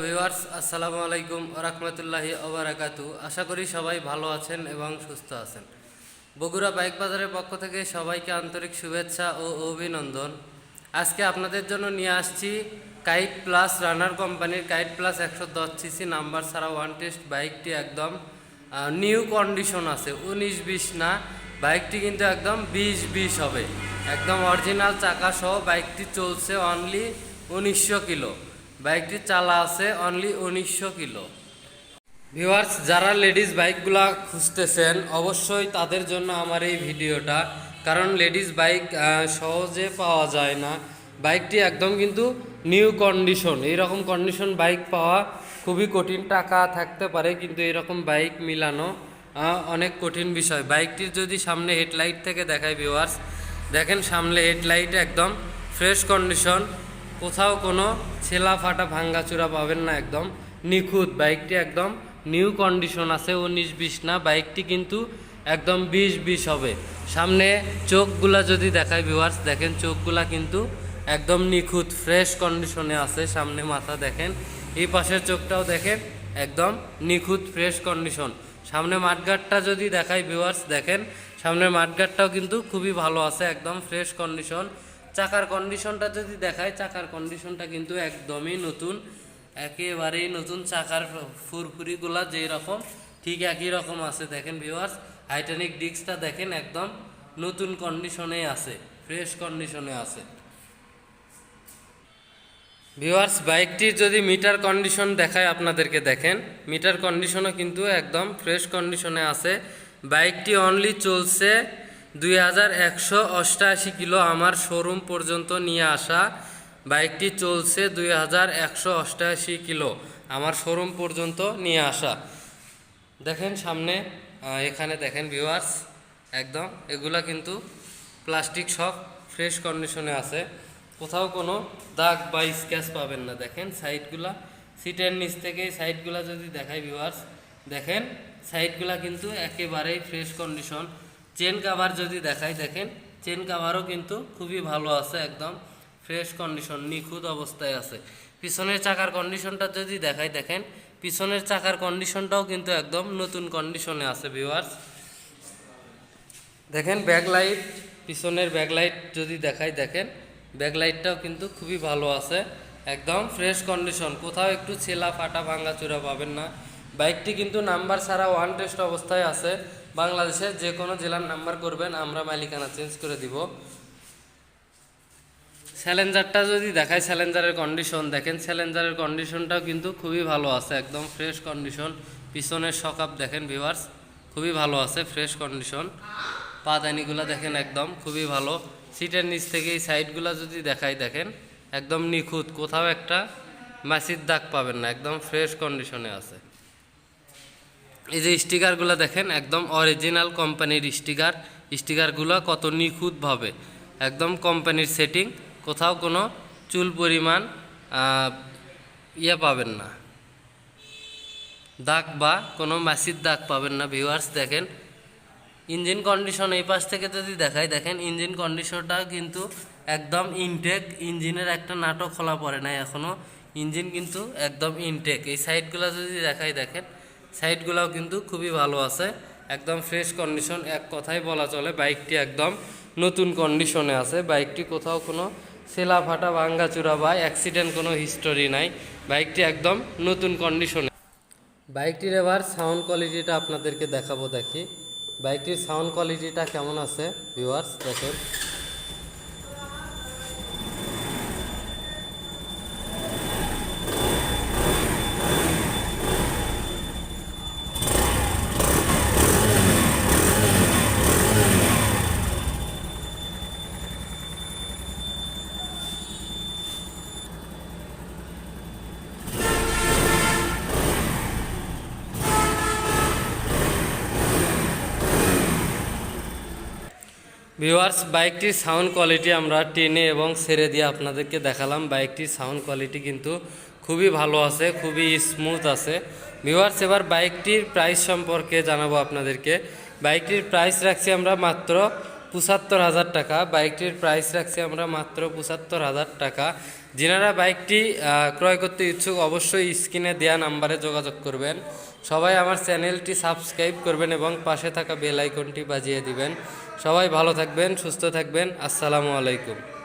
Viewers, আসসালামু আলাইকুম ওয়া রাহমাতুল্লাহি ওয়া বারাকাতু। আশা করি সবাই ভালো আছেন এবং সুস্থ আছেন। বগুড়া বাইক বাজারের পক্ষ থেকে সবাইকে আন্তরিক শুভেচ্ছা ও অভিনন্দন। আজকে আপনাদের জন্য নিয়ে আসছি কাইট প্লাস রানার কোম্পানির কাইট প্লাস 110 সিসি নাম্বার ছাড়া ওয়ান টেস্ট বাইকটি একদম নিউ কন্ডিশন আছে, 19-20 না, বাইকটি কিন্তু একদম 20-20 হবে। একদম অরিজিনাল চাকা সহ বাইকটি চলছে অনলি 1900 কিলো। বাইকটি চালা আছে অনলি 1900 কিলো। ভিউয়ার্স, যারা লেডিস বাইকগুলা খুঁজতেছেন অবশ্যই তাদের জন্য আমার এই ভিডিওটা, কারণ লেডিস বাইক সহজে পাওয়া যায় না। বাইকটি একদম কিন্তু নিউ কন্ডিশন, এইরকম কন্ডিশন বাইক পাওয়া খুবই কঠিন। টাকা থাকতে পারে কিন্তু এরকম বাইক মিলানো অনেক কঠিন বিষয়। বাইকটির যদি সামনে হেডলাইট থেকে দেখায় ভিউয়ার্স, দেখেন সামনে হেডলাইট একদম ফ্রেশ কন্ডিশন, কোথাও কোনো ছেলা ফাটা ভাঙ্গাচুরা পাবেন না, একদম নিখুঁত। বাইকটি একদম নিউ কন্ডিশন আছে, 19-20 না, বাইকটি কিন্তু একদম 20-20 হবে। সামনে চোখগুলা যদি দেখায় ভিউয়ার্স, দেখেন চোখগুলা কিন্তু একদম নিখুঁত ফ্রেশ কন্ডিশনে আছে। সামনে মাথা দেখেন, এই পাশের চোখটাও দেখেন একদম নিখুঁত ফ্রেশ কন্ডিশন। সামনে মাঠগাটটা যদি দেখায় ভিউয়ার্স, দেখেন সামনের মাঠগাটটাও কিন্তু খুবই ভালো আছে, একদম ফ্রেশ কন্ডিশন। চাকার কন্ডিশনটা যদি দেখায়, চাকার কন্ডিশনটা কিন্তু একদমই নতুন, একেবারেই নতুন। চাকার ফুরফুরিগুলা যেই রকম ঠিক একই রকম আছে। দেখেন ভিউয়ার্স, হাইড্রোলিক ডিস্কটা দেখেন একদম নতুন কন্ডিশনে আছে, ফ্রেশ কন্ডিশনে আছে। ভিউয়ার্স, বাইকটির যদি মিটার কন্ডিশন দেখায় আপনাদেরকে, দেখেন মিটার কন্ডিশনও কিন্তু একদম ফ্রেশ কন্ডিশনে আছে। বাইকটি অনলি চলছে 2188 কিলো। আমার শোরুম পর্যন্ত নিয়ে আসা বাইকটি চলছে 2188 কিলো, আমার শোরুম পর্যন্ত নিয়ে আসা। দেখেন সামনে এখানে দেখেন ভিউয়ার্স, একদম এগুলা কিন্তু প্লাস্টিক সব ফ্রেশ কন্ডিশনে আছে, কোথাও কোনো দাগ বা স্ক্র্যাচ পাবেন না। দেখেন সাইডগুলা, সিটের নিচ থেকে সাইডগুলা যদি দেখাই ভিউয়ার্স, দেখেন সাইডগুলা কিন্তু একেবারেই ফ্রেশ কন্ডিশন। চেন কাভার যদি দেখাই, দেখেন চেন কাভারও কিন্তু খুবই ভালো আছে, একদম ফ্রেশ কন্ডিশন, নিখুঁত অবস্থায় আছে। পিছনের চাকার কন্ডিশনটা যদি দেখাই, দেখেন পিছনের চাকার কন্ডিশনটাও কিন্তু একদম নতুন কন্ডিশনে আছে ভিউয়ার্স। দেখেন ব্যাকলাইট, পিছনের ব্যাকলাইট যদি দেখাই, দেখেন ব্যাকলাইটটাও কিন্তু খুবই ভালো আছে, একদম ফ্রেশ কন্ডিশন, কোথাও একটু ছেলা ফাটা ভাঙ্গাচুরা পাবেন না। বাইকটি কিন্তু নাম্বার ছাড়া ওয়ান টেস্ট অবস্থায় আছে। বাংলাদেশের যে কোনো জেলার নাম্বার করবেন, আমরা মালিকানা চেঞ্জ করে দিব। স্যালেঞ্জারটা যদি দেখায়, স্যালেঞ্জারের কন্ডিশন দেখেন, স্যালেঞ্জারের কন্ডিশনটাও কিন্তু খুবই ভালো আছে, একদম ফ্রেশ কন্ডিশন। পিছনের শকআপ দেখেন ভিউয়ার্স, খুবই ভালো আছে, ফ্রেশ কন্ডিশন। পাদানিগুলো দেখেন একদম খুবই ভালো। সিটের নিচ থেকে এই সাইডগুলো যদি দেখাই, দেখেন একদম নিখুঁত, কোথাও একটা মাছির দাগ পাবেন না, একদম ফ্রেশ কন্ডিশনে আছে। এই যে স্টিকারগুলো দেখেন, একদম অরিজিনাল কোম্পানির স্টিকার। স্টিকারগুলো কত নিখুঁতভাবে, একদম কোম্পানির সেটিং, কোথাও কোনো চুল পরিমাণ পাবেন না, দাগ বা কোনো মাছির দাগ পাবেন না ভিউয়ার্স। দেখেন ইঞ্জিন কন্ডিশন এই পাশ থেকে যদি দেখাই, দেখেন ইঞ্জিন কন্ডিশনটা কিন্তু একদম ইনটেক, ইঞ্জিনের একটা নাটক খোলা পড়ে নাই এখনও, ইঞ্জিন কিন্তু একদম ইনটেক। এই সাইডগুলো যদি দেখাই, দেখেন সাইডগুলোও কিন্তু খুবই ভালো আছে, একদম ফ্রেশ কন্ডিশন। এক কথায় বলা চলে বাইকটি একদম নতুন কন্ডিশনে আছে। বাইকটি কোথাও কোনো সেলা ফাটা ভাঙ্গাচুরা বা অ্যাক্সিডেন্ট কোনো হিস্টোরি নাই, বাইকটি একদম নতুন কন্ডিশনে। বাইকটির এবার সাউন্ড কোয়ালিটিটা আপনাদেরকে দেখাবো। দেখি বাইকটির সাউন্ড কোয়ালিটিটা কেমন আছে ভিউয়ার্স, দেখেন। ভিউয়ার্স, বাইকটির সাউন্ড কোয়ালিটি আমরা টেনে এবং ছেড়ে দিয়ে আপনাদেরকে দেখালাম। বাইকটির সাউন্ড কোয়ালিটি কিন্তু খুবই ভালো আছে, খুবই স্মুথ আছে ভিউয়ার্স। এবার বাইকটির প্রাইস সম্পর্কে জানাবো আপনাদেরকে। বাইকটির প্রাইস রাখছি আমরা মাত্র ৭৫,০০০ টাকা। বাইকটির প্রাইস রাখছি আমরা মাত্র ৭৫,০০০ টাকা। যিনারা বাইকটি ক্রয় করতে ইচ্ছুক অবশ্যই স্ক্রিনে দেওয়া নাম্বারে যোগাযোগ করবেন। সবাই আমার চ্যানেলটি সাবস্ক্রাইব করবেন এবং পাশে থাকা বেল আইকনটি বাজিয়ে দিবেন। সবাই ভালো থাকবেন, সুস্থ থাকবেন। আসসালামু আলাইকুম।